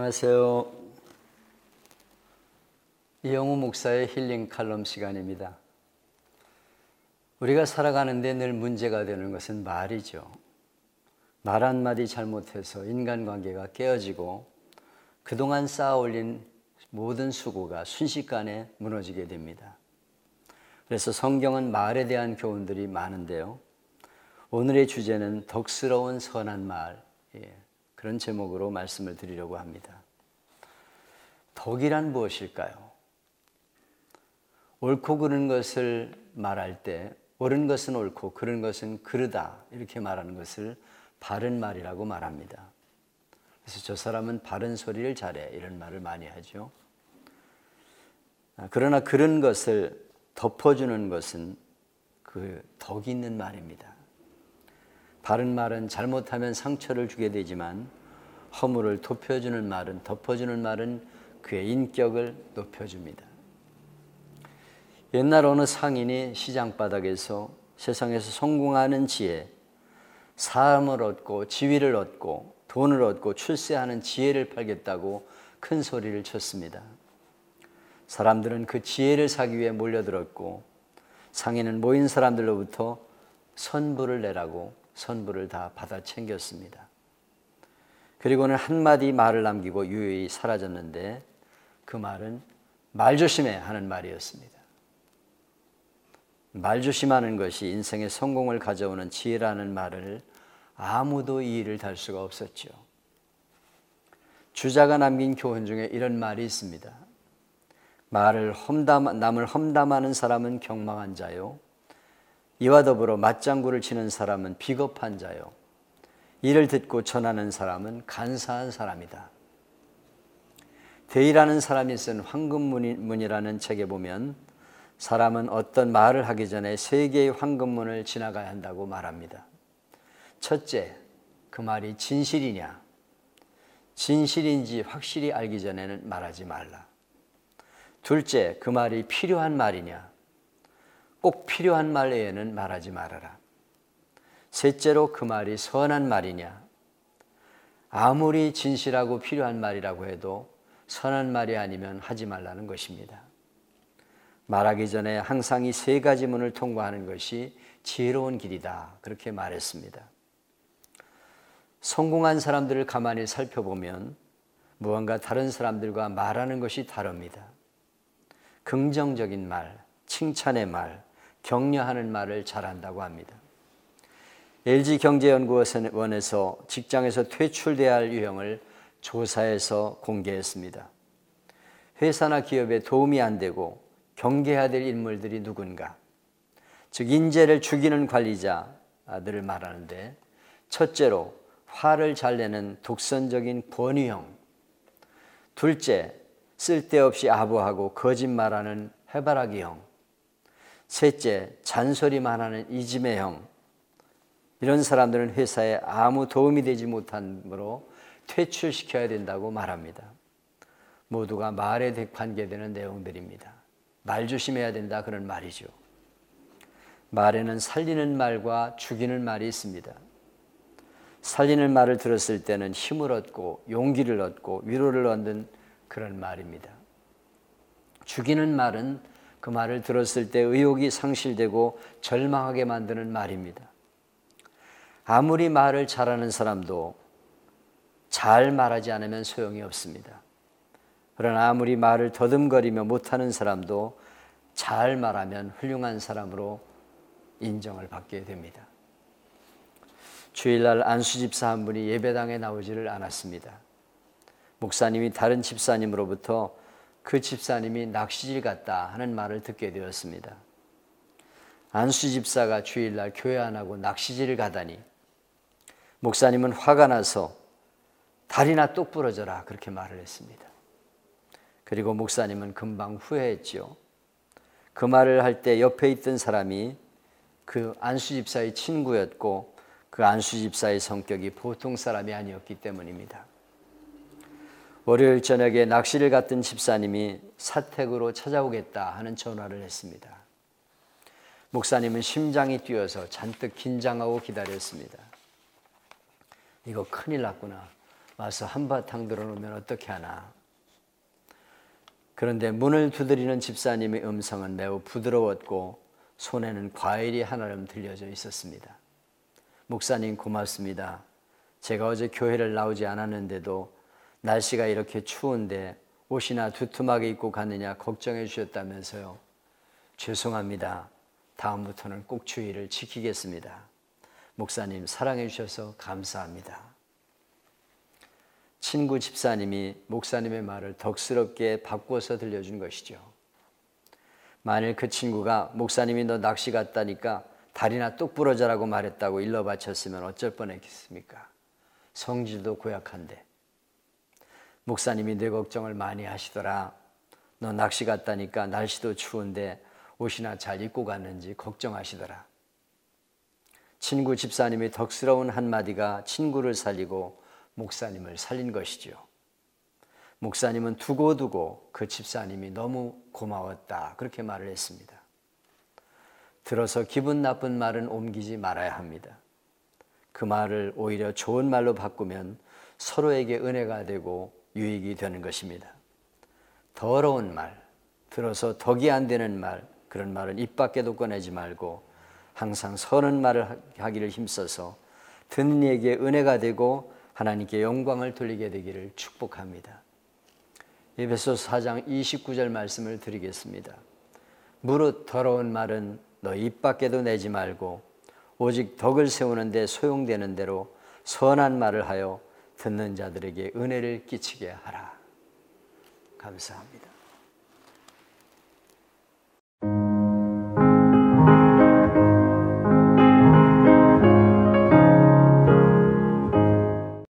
안녕하세요. 이영우 목사의 힐링 칼럼 시간입니다. 우리가 살아가는데 늘 문제가 되는 것은 말이죠. 말 한마디 잘못해서 인간관계가 깨어지고 그동안 쌓아올린 모든 수고가 순식간에 무너지게 됩니다. 그래서 성경은 말에 대한 교훈들이 많은데요. 오늘의 주제는 덕스러운 선한 말, 그런 제목으로 말씀을 드리려고 합니다. 덕이란 무엇일까요? 옳고 그른 것을 말할 때 옳은 것은 옳고 그른 것은 그르다 이렇게 말하는 것을 바른 말이라고 말합니다. 그래서 저 사람은 바른 소리를 잘해 이런 말을 많이 하죠. 그러나 그런 것을 덮어주는 것은 그 덕이 있는 말입니다. 바른 말은 잘못하면 상처를 주게 되지만 허물을 덮어주는 말은 그의 인격을 높여줍니다. 옛날 어느 상인이 시장바닥에서 세상에서 성공하는 지혜, 사람을 얻고 지위를 얻고 돈을 얻고 출세하는 지혜를 팔겠다고 큰 소리를 쳤습니다. 사람들은 그 지혜를 사기 위해 몰려들었고 상인은 모인 사람들로부터 선불을 내라고 선불을 다 받아 챙겼습니다. 그리고는 한마디 말을 남기고 유유히 사라졌는데 그 말은 말 조심해 하는 말이었습니다. 말 조심하는 것이 인생의 성공을 가져오는 지혜라는 말을 아무도 이의를 달 수가 없었죠. 주자가 남긴 교훈 중에 이런 말이 있습니다. 남을 험담하는 사람은 경망한 자요, 이와 더불어 맞장구를 치는 사람은 비겁한 자요, 이를 듣고 전하는 사람은 간사한 사람이다. 대의라는 사람이 쓴 황금문이라는 책에 보면 사람은 어떤 말을 하기 전에 3개의 황금문을 지나가야 한다고 말합니다. 첫째, 그 말이 진실이냐? 진실인지 확실히 알기 전에는 말하지 말라. 둘째, 그 말이 필요한 말이냐? 꼭 필요한 말 외에는 말하지 말아라. 셋째로 그 말이 선한 말이냐? 아무리 진실하고 필요한 말이라고 해도 선한 말이 아니면 하지 말라는 것입니다. 말하기 전에 항상 이 3가지 문을 통과하는 것이 지혜로운 길이다. 그렇게 말했습니다. 성공한 사람들을 가만히 살펴보면 무언가 다른 사람들과 말하는 것이 다릅니다. 긍정적인 말, 칭찬의 말, 격려하는 말을 잘한다고 합니다. LG경제연구원에서 직장에서 퇴출돼야 할 유형을 조사해서 공개했습니다. 회사나 기업에 도움이 안 되고 경계해야 될 인물들이 누군가, 즉 인재를 죽이는 관리자들을 말하는데, 첫째로 화를 잘 내는 독선적인 권위형, 둘째 쓸데없이 아부하고 거짓말하는 해바라기형, 셋째 잔소리만 하는 이지매형. 이런 사람들은 회사에 아무 도움이 되지 못함으로 퇴출시켜야 된다고 말합니다. 모두가 말에 관계되는 내용들입니다. 말 조심해야 된다 그런 말이죠. 말에는 살리는 말과 죽이는 말이 있습니다. 살리는 말을 들었을 때는 힘을 얻고 용기를 얻고 위로를 얻는 그런 말입니다. 죽이는 말은 그 말을 들었을 때 의욕이 상실되고 절망하게 만드는 말입니다. 아무리 말을 잘하는 사람도 잘 말하지 않으면 소용이 없습니다. 그러나 아무리 말을 더듬거리며 못하는 사람도 잘 말하면 훌륭한 사람으로 인정을 받게 됩니다. 주일날 안수집사 한 분이 예배당에 나오지를 않았습니다. 목사님이 다른 집사님으로부터 그 집사님이 낚시질 갔다 하는 말을 듣게 되었습니다. 안수집사가 주일날 교회 안 하고 낚시질을 가다니 목사님은 화가 나서 다리나 똑 부러져라 그렇게 말을 했습니다. 그리고 목사님은 금방 후회했죠. 그 말을 할 때 옆에 있던 사람이 그 안수집사의 친구였고 그 안수집사의 성격이 보통 사람이 아니었기 때문입니다. 월요일 저녁에 낚시를 갔던 집사님이 사택으로 찾아오겠다 하는 전화를 했습니다. 목사님은 심장이 뛰어서 잔뜩 긴장하고 기다렸습니다. 이거 큰일 났구나. 와서 한바탕 들어놓으면 어떻게 하나. 그런데 문을 두드리는 집사님의 음성은 매우 부드러웠고 손에는 과일이 하나름 들려져 있었습니다. 목사님 고맙습니다. 제가 어제 교회를 나오지 않았는데도 날씨가 이렇게 추운데 옷이나 두툼하게 입고 갔느냐 걱정해 주셨다면서요. 죄송합니다. 다음부터는 꼭 주의를 지키겠습니다. 목사님 사랑해 주셔서 감사합니다. 친구 집사님이 목사님의 말을 덕스럽게 바꾸어서 들려준 것이죠. 만일 그 친구가 목사님이 너 낚시 갔다니까 다리나 똑 부러져라고 말했다고 일러 바쳤으면 어쩔 뻔했겠습니까? 성질도 고약한데. 목사님이 내 걱정을 많이 하시더라. 너 낚시 갔다니까 날씨도 추운데 옷이나 잘 입고 갔는지 걱정하시더라. 친구 집사님이 덕스러운 한마디가 친구를 살리고 목사님을 살린 것이죠. 목사님은 두고두고 그 집사님이 너무 고마웠다 그렇게 말을 했습니다. 들어서 기분 나쁜 말은 옮기지 말아야 합니다. 그 말을 오히려 좋은 말로 바꾸면 서로에게 은혜가 되고 유익이 되는 것입니다. 더러운 말, 들어서 덕이 안 되는 말, 그런 말은 입 밖에도 꺼내지 말고 항상 선한 말을 하기를 힘써서 듣는 이에게 은혜가 되고 하나님께 영광을 돌리게 되기를 축복합니다. 에베소서 4장 29절 말씀을 드리겠습니다. 무릇 더러운 말은 너 입 밖에도 내지 말고 오직 덕을 세우는 데 소용되는 대로 선한 말을 하여 듣는 자들에게 은혜를 끼치게 하라. 감사합니다.